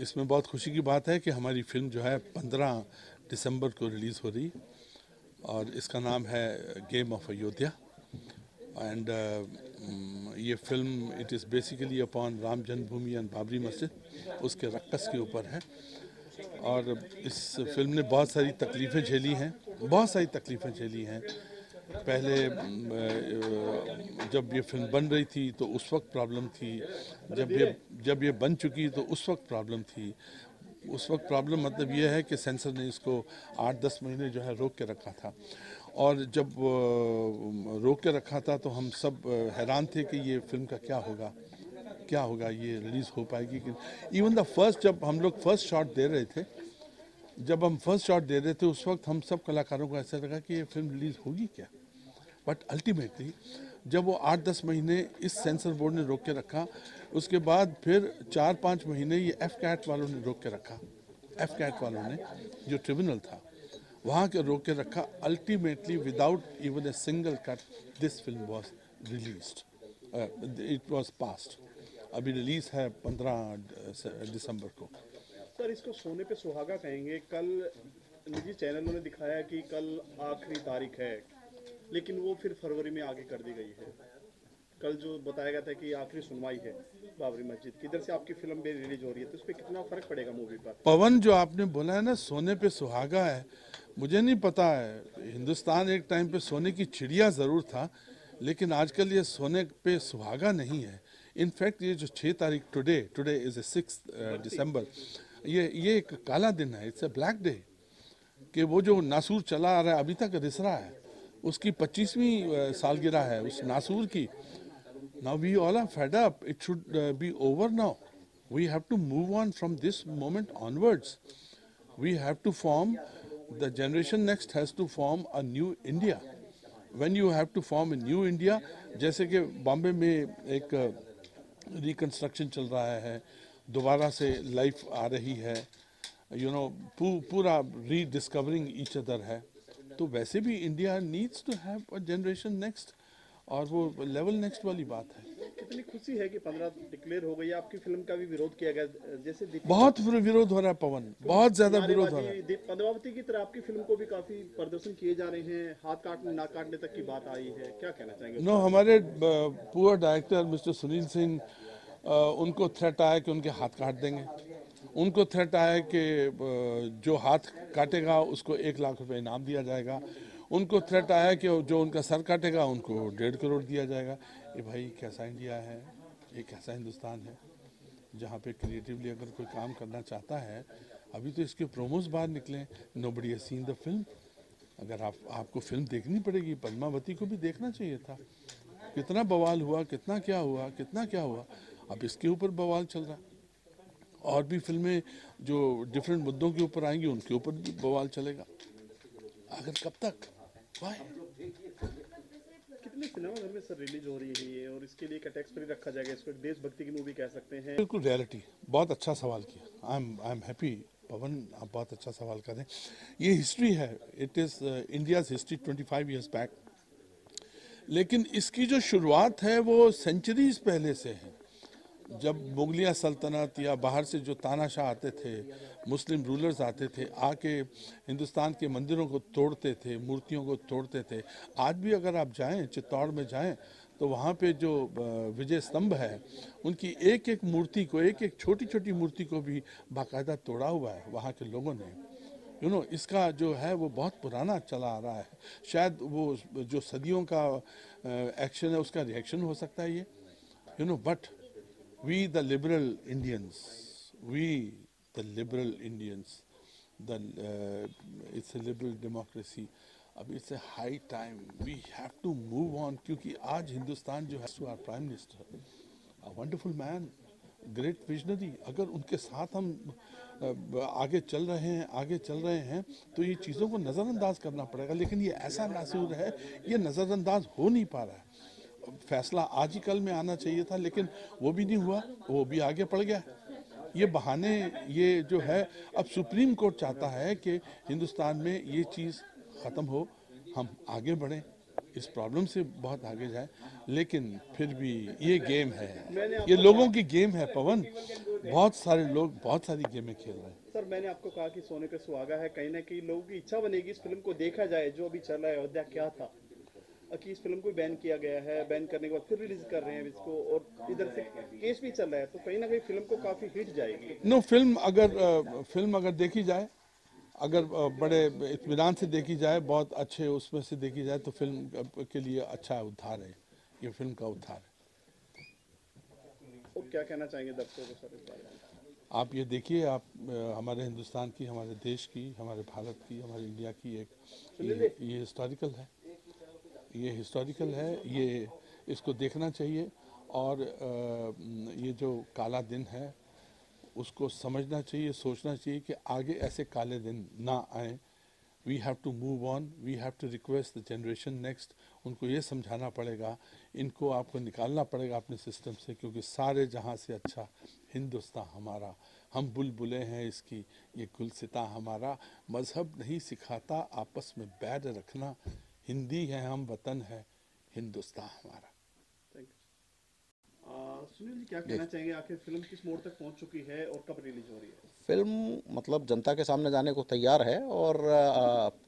इसमें बहुत खुशी की बात है कि हमारी फिल्म जो है 15 दिसंबर को रिलीज़ हो रही और इसका नाम है गेम ऑफ अयोध्या। एंड ये film it is basically upon Ram Janmabhoomi and Babri मस्जिद, उसके रक्कस के ऊपर है। और इस फिल्म ने बहुत सारी तकलीफ़ें झेली हैं, बहुत सारी तकलीफ़ें झेली हैं। पहले जब ये फिल्म बन रही थी तो उस वक्त प्रॉब्लम थी, जब ये बन चुकी तो उस वक्त प्रॉब्लम थी। उस वक्त प्रॉब्लम मतलब ये है कि सेंसर ने इसको 8-10 महीने जो है रोक के रखा था, और जब रोक के रखा था तो हम सब हैरान थे कि ये फिल्म का क्या होगा, ये रिलीज़ हो पाएगी कि। इवन द फर्स्ट, जब हम लोग फर्स्ट शॉट दे रहे थे उस वक्त हम सब कलाकारों को ऐसा लगा कि ये फिल्म रिलीज़ होगी क्या। बट अल्टीमेटली जब वो 8-10 महीने इस सेंसर बोर्ड ने रोक के रखा, उसके बाद फिर 4-5 महीने ये एफ-कैट वालों ने रोक के रखा। एफ-कैट वालों ने, जो ट्रिब्यूनल था, वहाँ के रोक के रखा। Ultimately without even a single cut this film was released, it was passed. अभी रिलीज़ है 15 दिसंबर को। सर, इसको सोने पे सुहागा कहेंगे। कल निजी चैनलों ने दिखाया कि कल आखिरी तारीख है, लेकिन वो फिर फरवरी में आगे कर दी गई है। कल जो बताया गया था कि आखिरी सुनवाई है बाबरी मस्जिद की, इधर से आपकी फिल्म भी रिलीज हो रही है, तो उस पर कितना फर्क पड़ेगा मूवी पर? पवन, जो आपने बोला है ना सोने पे सुहागा है, मुझे नहीं पता है। हिंदुस्तान एक टाइम पे सोने की चिड़िया ज़रूर था, लेकिन आजकल ये सोने पे सुहागा नहीं है। इनफैक्ट ये जो 6 तारीख टुडे इज़ ए 6 दिसंबर, ये एक काला दिन है, इट्स ए ब्लैक डे। कि वो जो नासूर चला आ रहा है, अभी तक रिस रहा है, उसकी 25वीं सालगिरह है उस नासूर की। Now we all are fed up. It should be over now. We have to move on from this moment onwards. We have to form, the generation next has to form a new India. When you have to form a new India, जैसे कि बॉम्बे में एक reconstruction चल रहा है, दोबारा से life आ रही है, पूरा रीडिस्कवरिंग ईच अदर है, तो वैसे भी India needs to have a generation next, और वो लेवल नेक्स्ट वाली बात है। कितनी खुशी है कि 15 डिक्लेयर हो गई। आपकी फिल्म का भी विरोध किया गया, जैसे बहुत विरोध हो रहा है पवन, बहुत ज्यादा विरोध हो रहा है। पद्मावती की तरह आपकी फिल्म को भी काफी प्रदर्शन किए जा रहे हैं, हाथ काटने नाक काटने तक की बात आई है, क्या कहना चाहेंगे? नो, हमारे poor director mister Sunil Singh, उनको थ्रेट आया कि उनके हाथ काट देंगे। उनको थ्रेट आया कि जो हाथ काटेगा उसको 1 लाख रुपए इनाम दिया जाएगा। उनको थ्रेट आया कि जो उनका सर काटेगा उनको 1.5 करोड़ दिया जाएगा। ये भाई कैसा इंडिया है, ये कैसा हिंदुस्तान है जहाँ पे क्रिएटिवली अगर कोई काम करना चाहता है। अभी तो इसके प्रोमोस बाहर निकले, nobody has seen the film. अगर आपको फिल्म देखनी पड़ेगी, पद्मावती को भी देखना चाहिए था। कितना बवाल हुआ, कितना क्या हुआ। अब इसके ऊपर बवाल चल रहा है, और भी फिल्में जो डिफरेंट मुद्दों के ऊपर आएंगी उनके ऊपर भी बवाल चलेगा। आखिर कब तक? कितने सिनेमाघर में सर रिलीज हो रही है ये, और इसके लिए क्या टैक्स फ्री रखा जाएगा? इसको एक देशभक्ति की मूवी कह सकते हैं? बिल्कुल रियलिटी। बहुत अच्छा सवाल किया। आई एम हैप्पी पवन, आप बहुत अच्छा सवाल करें। ये हिस्ट्री है, it is India's history 25 years back, लेकिन इसकी जो शुरुआत है वो सेंचुरीज पहले से है। जब मुगलिया सल्तनत या बाहर से जो तानाशाह आते थे, मुस्लिम रूलर्स आते थे, आके हिंदुस्तान के मंदिरों को तोड़ते थे, मूर्तियों को तोड़ते थे। आज भी अगर आप जाएं, चित्तौड़ में जाएं, तो वहाँ पे जो विजय स्तंभ है, उनकी एक एक मूर्ति को, एक एक छोटी छोटी मूर्ति को भी बाकायदा तोड़ा हुआ है वहाँ के लोगों ने। इसका जो है वो बहुत पुराना चला आ रहा है। शायद वो जो सदियों का एक्शन है उसका रिएक्शन हो सकता है ये, but we the liberal Indians, it's a liberal democracy. अब it's a high time we have to move on, क्योंकि आज हिंदुस्तान जो है, to our prime minister, a wonderful man, great visionary, अगर उनके साथ हम आगे चल रहे हैं तो ये चीज़ों को नज़रअंदाज करना पड़ेगा। लेकिन ये ऐसा नासूर है, ये नज़रअंदाज हो नहीं पा रहा है। फैसला आज ही कल में आना चाहिए था, लेकिन वो भी नहीं हुआ, वो भी आगे पड़ गया। ये बहाने, ये जो है, अब सुप्रीम कोर्ट चाहता है कि हिंदुस्तान में ये चीज़ ख़त्म हो, हम आगे बढ़ें, इस प्रॉब्लम से बहुत आगे जाए। लेकिन फिर भी ये गेम है, ये लोगों की गेम है पवन। बहुत सारे लोग बहुत सारी गेमें खेल रहे हैं। सर मैंने आपको कहा कि सोने पे सुहागा है, कहीं ना कहीं लोगों की इच्छा बनेगी इस फिल्म को देखा जाए। जो अभी चल रहा है अयोध्या क्या था कि इस फिल्म को बैन किया गया है, बैन करने के बाद फिर रिलीज कर रहे हैं इसको, और इधर से केस भी चल रहा है, तो कहीं ना कहीं फिल्म को काफी हिट जाएगी। नो, फिल्म अगर देखी जाए, अगर बड़े इत्मीनान से देखी जाए, बहुत अच्छे उसमें से देखी जाए, तो फिल्म के लिए अच्छा उद्धार है, ये फिल्म का उद्धार है। और क्या कहना चाहेंगे दर्शकों को सर इस बारे में? आप ये देखिए, आप हमारे हिंदुस्तान की, हमारे देश की, हमारे भारत की, हमारे इंडिया की एक ये हिस्टोरिकल है, ये हिस्टोरिकल है, ये इसको देखना चाहिए। और ये जो काला दिन है उसको समझना चाहिए, सोचना चाहिए कि आगे ऐसे काले दिन ना आए। We have to move on, we have to request the generation next, उनको ये समझाना पड़ेगा, इनको आपको निकालना पड़ेगा अपने सिस्टम से, क्योंकि सारे जहाँ से अच्छा हिंदुस्तान हमारा, हम बुलबुलें हैं इसकी, ये गुलसिता हमारा, मज़हब नहीं सिखाता आपस में बैर रखना, हिंदी है हम, वतन है हिंदुस्तान हमारा। Thank you. सुनील जी क्या कहना चाहेंगे, आखिर फिल्म किस मोड़ तक पहुंच चुकी है और कब रिलीज हो रही है? फिल्म मतलब जनता के सामने जाने को तैयार है और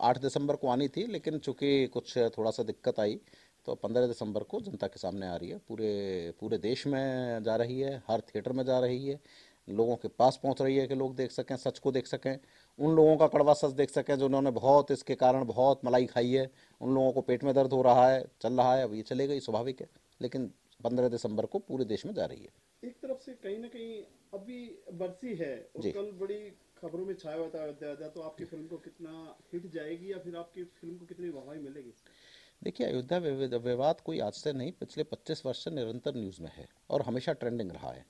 8 दिसंबर को आनी थी, लेकिन चूंकि कुछ थोड़ा सा दिक्कत आई तो 15 दिसंबर को जनता के सामने आ रही है। पूरे पूरे देश में जा रही है, हर थिएटर में जा रही है, लोगों के पास पहुंच रही है कि लोग देख सकें, सच को देख सकें, उन लोगों का कड़वा सच देख सकें जो उन्होंने बहुत इसके कारण बहुत मलाई खाई है, उन लोगों को पेट में दर्द हो रहा है, चल रहा है, अब ये चले गई, स्वाभाविक है, लेकिन 15 दिसंबर को पूरे देश में जा रही है। एक तरफ से कहीं ना कहीं अभी बरसी है और जी। कल बड़ी खबरों में छाया हुआ था अयोध्या, तो आपकी फिल्म को कितना हिट जाएगी या फिर आपकी फिल्म को कितनी वाहवाही मिलेगी? देखिए, अयोध्या विवाद कोई आज से नहीं, पिछले 25 वर्ष से निरंतर न्यूज़ में है और हमेशा ट्रेंडिंग रहा है।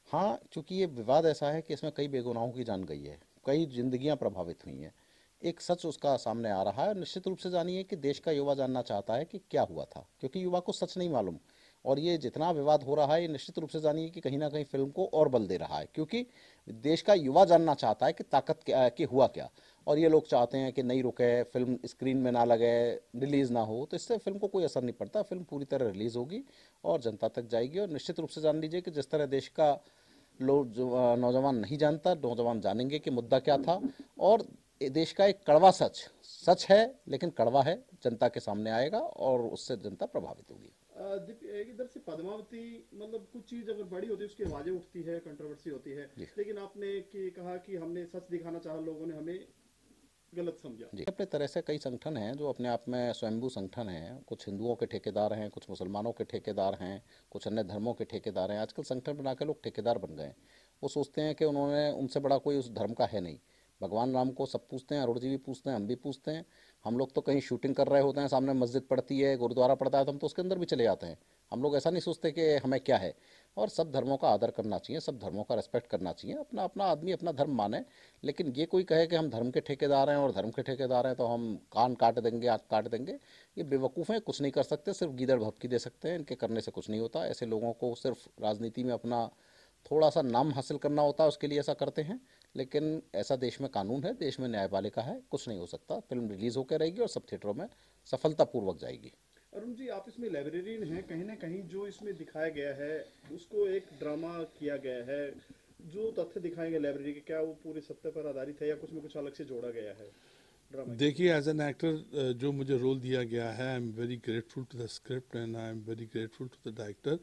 हाँ, चूंकि ये विवाद ऐसा है कि इसमें कई बेगुनाहों की जान गई है, कई जिंदगियां प्रभावित हुई हैं, एक सच उसका सामने आ रहा है। और निश्चित रूप से जानिए कि देश का युवा जानना चाहता है कि क्या हुआ था, क्योंकि युवा को सच नहीं मालूम। और ये जितना विवाद हो रहा है, ये निश्चित रूप से जानिए कि कहीं ना कहीं फिल्म को और बल दे रहा है, क्योंकि देश का युवा जानना चाहता है कि ताकत क्या, कि हुआ क्या। और ये लोग चाहते हैं कि नहीं रुके, फिल्म स्क्रीन में ना लगे, रिलीज़ ना हो, तो इससे फिल्म को कोई असर नहीं पड़ता। फिल्म पूरी तरह रिलीज़ होगी और जनता तक जाएगी। और निश्चित रूप से जान लीजिए कि जिस तरह देश का लोग जो नौजवान नहीं जानता, नौजवान जानेंगे कि मुद्दा क्या था। और देश का एक कड़वा सच सच है, लेकिन कड़वा है, जनता के सामने आएगा और उससे जनता प्रभावित होगी। इधर से पद्मावती, मतलब कुछ चीज अगर बड़ी होती है उसकी आवाजें उठती है, कंट्रोवर्सी होती है, लेकिन आपने कहा कि हमने सच दिखाना चाहा, लोगों ने हमें गलत समझा। जी, अपने तरह से कई संगठन हैं जो अपने आप में स्वयंभू संगठन हैं, कुछ हिंदुओं के ठेकेदार हैं, कुछ मुसलमानों के ठेकेदार हैं, कुछ अन्य धर्मों के ठेकेदार हैं। आजकल संगठन बना के लोग ठेकेदार बन गए हैं। वो सोचते हैं कि उन्होंने उनसे बड़ा कोई उस धर्म का है नहीं। भगवान राम को सब पूछते हैं, अरुण जी भी पूछते हैं, हम भी पूछते हैं। हम लोग तो कहीं शूटिंग कर रहे होते हैं, सामने मस्जिद पड़ती है, गुरुद्वारा पड़ता है, तो हम तो उसके अंदर भी चले जाते हैं। हम लोग ऐसा नहीं सोचते कि हमें क्या है। और सब धर्मों का आदर करना चाहिए, सब धर्मों का रेस्पेक्ट करना चाहिए, अपना अपना आदमी अपना धर्म माने। लेकिन ये कोई कहे कि हम धर्म के ठेकेदार हैं और धर्म के ठेकेदार हैं तो हम कान काट देंगे, आँख काट देंगे, ये बेवकूफ़ हैं, कुछ नहीं कर सकते, सिर्फ गीदड़ भभकी दे सकते हैं। इनके करने से कुछ नहीं होता। ऐसे लोगों को सिर्फ राजनीति में अपना थोड़ा सा नाम हासिल करना होता है, उसके लिए ऐसा करते हैं। लेकिन ऐसा देश में कानून है, देश में न्यायपालिका है, कुछ नहीं हो सकता। फिल्म रिलीज़ होकर रहेगी और सब थिएटरों में सफलतापूर्वक जाएगी। अरुण जी, आप इसमें लाइब्रेरियन हैं, कहीं ना कहीं जो इसमें दिखाया गया है उसको एक ड्रामा किया गया है। जो तथ्य दिखाए गए लाइब्रेरी के, क्या वो पूरे सत्य पर आधारित है या कुछ में कुछ अलग से जोड़ा गया है ड्रामा? देखिए, एज एन एक्टर जो मुझे रोल दिया गया है, I am very grateful to the script and I am very grateful to the director,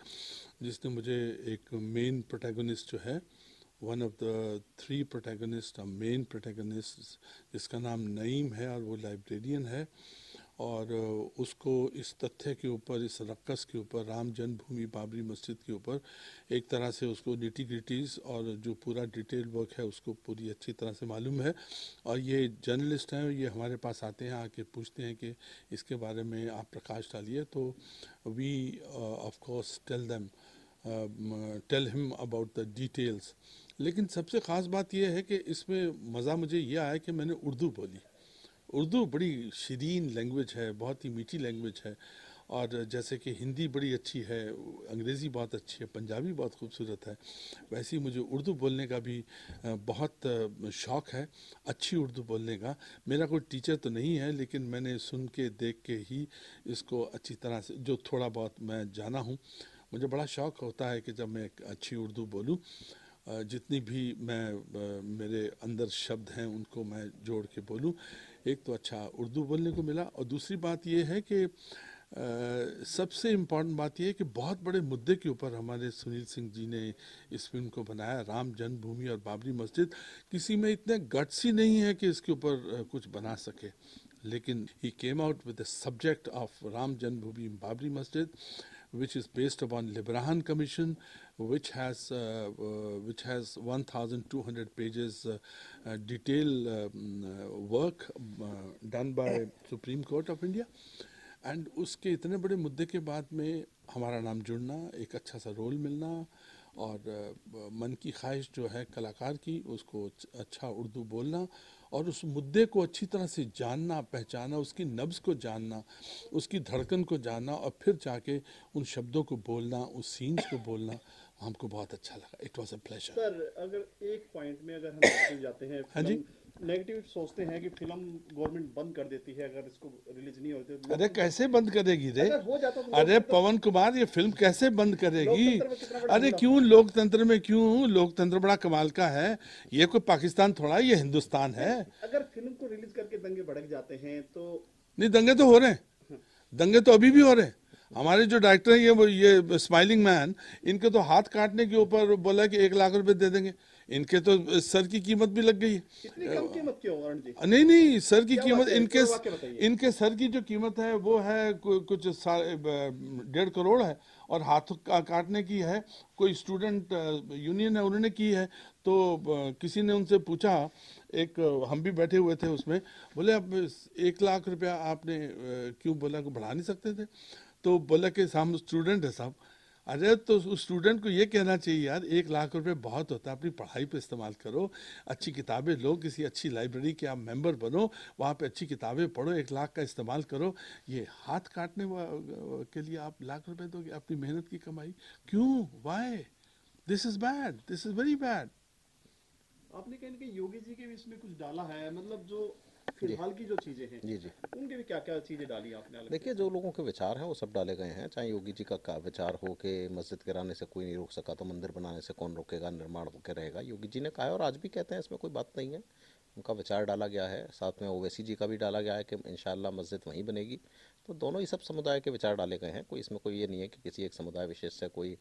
जिसने मुझे एक मेन प्रोटैगनिस्ट जो है, one of the 3 protagonist, main protagonist, जिसका नाम नईम है और वो लाइब्रेरियन है, और उसको इस तथ्य के ऊपर, इस रक्कस के ऊपर, राम जन्मभूमि बाबरी मस्जिद के ऊपर एक तरह से उसको निटी ग्रिटीज़ और जो पूरा डिटेल वर्क है उसको पूरी अच्छी तरह से मालूम है। और ये जर्नलिस्ट हैं, ये हमारे पास आते हैं, आके पूछते हैं कि इसके बारे में आप प्रकाश डालिए, तो we of course tell him about the details. लेकिन सबसे ख़ास बात यह है कि इसमें मज़ा मुझे ये आया कि मैंने उर्दू बोली। उर्दू बड़ी शीरीन लैंग्वेज है, बहुत ही मीठी लैंग्वेज है। और जैसे कि हिंदी बड़ी अच्छी है, अंग्रेज़ी बहुत अच्छी है, पंजाबी बहुत खूबसूरत है, वैसे ही मुझे उर्दू बोलने का भी बहुत शौक़ है, अच्छी उर्दू बोलने का। मेरा कोई टीचर तो नहीं है, लेकिन मैंने सुन के देख के ही इसको अच्छी तरह से जो थोड़ा बहुत मैं जाना हूँ, मुझे बड़ा शौक़ होता है कि जब मैं अच्छी उर्दू बोलूँ। जितनी भी मेरे अंदर शब्द हैं उनको मैं जोड़ के बोलूं। एक तो अच्छा उर्दू बोलने को मिला, और दूसरी बात ये है कि सबसे इम्पॉर्टेंट बात यह है कि बहुत बड़े मुद्दे के ऊपर हमारे सुनील सिंह जी ने इस फिल्म को बनाया, राम जन्मभूमि और बाबरी मस्जिद। किसी में इतने गट्स ही नहीं है कि इसके ऊपर कुछ बना सके, लेकिन he came out with the subject of Ram Janmabhoomi Babri मस्जिद, which is based upon Libraham Commission, which has 1,200 pages detailed work done by Supreme Court of India. And उसके इतने बड़े मुद्दे के बाद में हमारा नाम जुड़ना, एक अच्छा सा रोल मिलना, और मन की ख्वाहिश जो है कलाकार की उसको अच्छा उर्दू बोलना और उस मुद्दे को अच्छी तरह से जानना, पहचाना, उसकी नब्ज़ को जानना, उसकी धड़कन को जानना, और फिर जाके उन शब्दों को बोलना, उस सीन्स को बोलना, हमको बहुत अच्छा लगा। It was a pleasure. Sir, अगर एक पॉइंट में अगर हम नेगेटिव जाते हैं, हाँ जी, नेगेटिव सोचते हैं कि फिल्म गवर्नमेंट बंद कर देती है अगर इसको रिलीज नहीं होती तो। अरे कैसे बंद करेगी रे? अगर हो जाता तो अरे पवन कुमार, ये फिल्म कैसे बंद करेगी? लोकतंत्र में कितना बड़ा अरे हमला। क्यों लोकतंत्र में, क्यों? लोकतंत्र बड़ा कमाल का है। ये कोई पाकिस्तान थोड़ा, ये हिंदुस्तान है। अगर फिल्म को रिलीज करके दंगे भड़क जाते हैं तो। नहीं, दंगे तो हो रहे हैं, दंगे तो अभी भी हो रहे हैं। हमारे जो डायरेक्टर हैं ये स्माइलिंग मैन, इनके तो हाथ काटने के ऊपर बोला कि 1 लाख रुपए दे देंगे। इनके तो सर की कीमत भी लग गई है। इतनी कम कीमत क्यों अरुण जी? नहीं, सर की क्या कीमत, बात है? इनके पूरा वाक्य बताइए। इनके सर की जो कीमत है वो है कुछ 1.5 करोड़ है, और हाथ काटने की है कोई स्टूडेंट यूनियन है उन्होंने की है। तो किसी ने उनसे पूछा, एक हम भी बैठे हुए थे उसमें, बोले अब 1 लाख रुपया आपने क्यों बोला को बढ़ा नहीं सकते थे? तो बोला कि हम स्टूडेंट है साहब। अरे तो उस स्टूडेंट को ये कहना चाहिए यार, 1 लाख रुपए बहुत होता है, अपनी पढ़ाई पे इस्तेमाल करो, अच्छी किताबें लो, किसी अच्छी लाइब्रेरी के आप मेंबर बनो, वहाँ पे अच्छी किताबें पढ़ो, 1 लाख का इस्तेमाल करो। ये हाथ काटने के लिए आप लाख रुपए दोगे, अपनी मेहनत की कमाई क्यों? Why? This is bad, this is very bad. आपने कहने कि योगी जी के भी इसमें कुछ डाला है, मतलब जो फिलहाल की जो चीजें हैं जी जी। उनके भी क्या क्या चीजें डाली आपने अलग देखिए, जो लोगों के विचार हैं वो सब डाले गए हैं। चाहे योगी जी का विचार हो कि मस्जिद गिराने से कोई नहीं रोक सका तो मंदिर बनाने से कौन रोकेगा, निर्माण होकर रहेगा, योगी जी ने कहा है और आज भी कहते हैं, इसमें कोई बात नहीं है। उनका विचार डाला गया है, साथ में ओवैसी जी का भी डाला गया है कि इंशाल्लाह मस्जिद वहीं बनेगी। तो दोनों ही सब समुदाय के विचार डाले गए हैं, कोई इसमें कोई ये नहीं है कि किसी एक समुदाय विशेष से कोई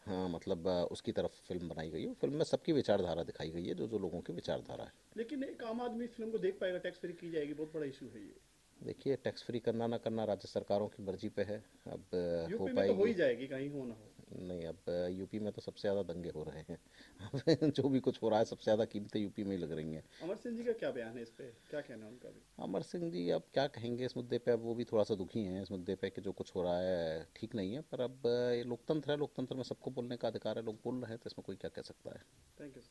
हाँ मतलब उसकी तरफ फिल्म बनाई गई है। फिल्म में सबकी विचारधारा दिखाई गई है, जो जो लोगों की विचारधारा है। लेकिन एक आम आदमी फिल्म को देख पाएगा, टैक्स फ्री की जाएगी, बहुत बड़ा इशू है ये। देखिए, टैक्स फ्री करना ना करना राज्य सरकारों की मर्जी पे है। अब हो यूपी में तो हो ही पाएगी जाएगी, कहीं हो ना हो। नहीं। अब यूपी में तो सबसे ज़्यादा दंगे हो रहे हैं। अब जो भी कुछ हो रहा है, सबसे ज़्यादा कीमतें यूपी में ही लग रही हैं। अमर सिंह जी का क्या बयान है इस पे, क्या कहना है उनका भी? अमर सिंह जी अब क्या कहेंगे इस मुद्दे पे? अब वो भी थोड़ा सा दुखी हैं इस मुद्दे पे कि जो कुछ हो रहा है ठीक नहीं है। पर अब ये लोकतंत्र है, लोकतंत्र में सबको बोलने का अधिकार है, लोग बोल रहे हैं तो इसमें कोई क्या कह सकता है। Thank you.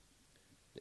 जी।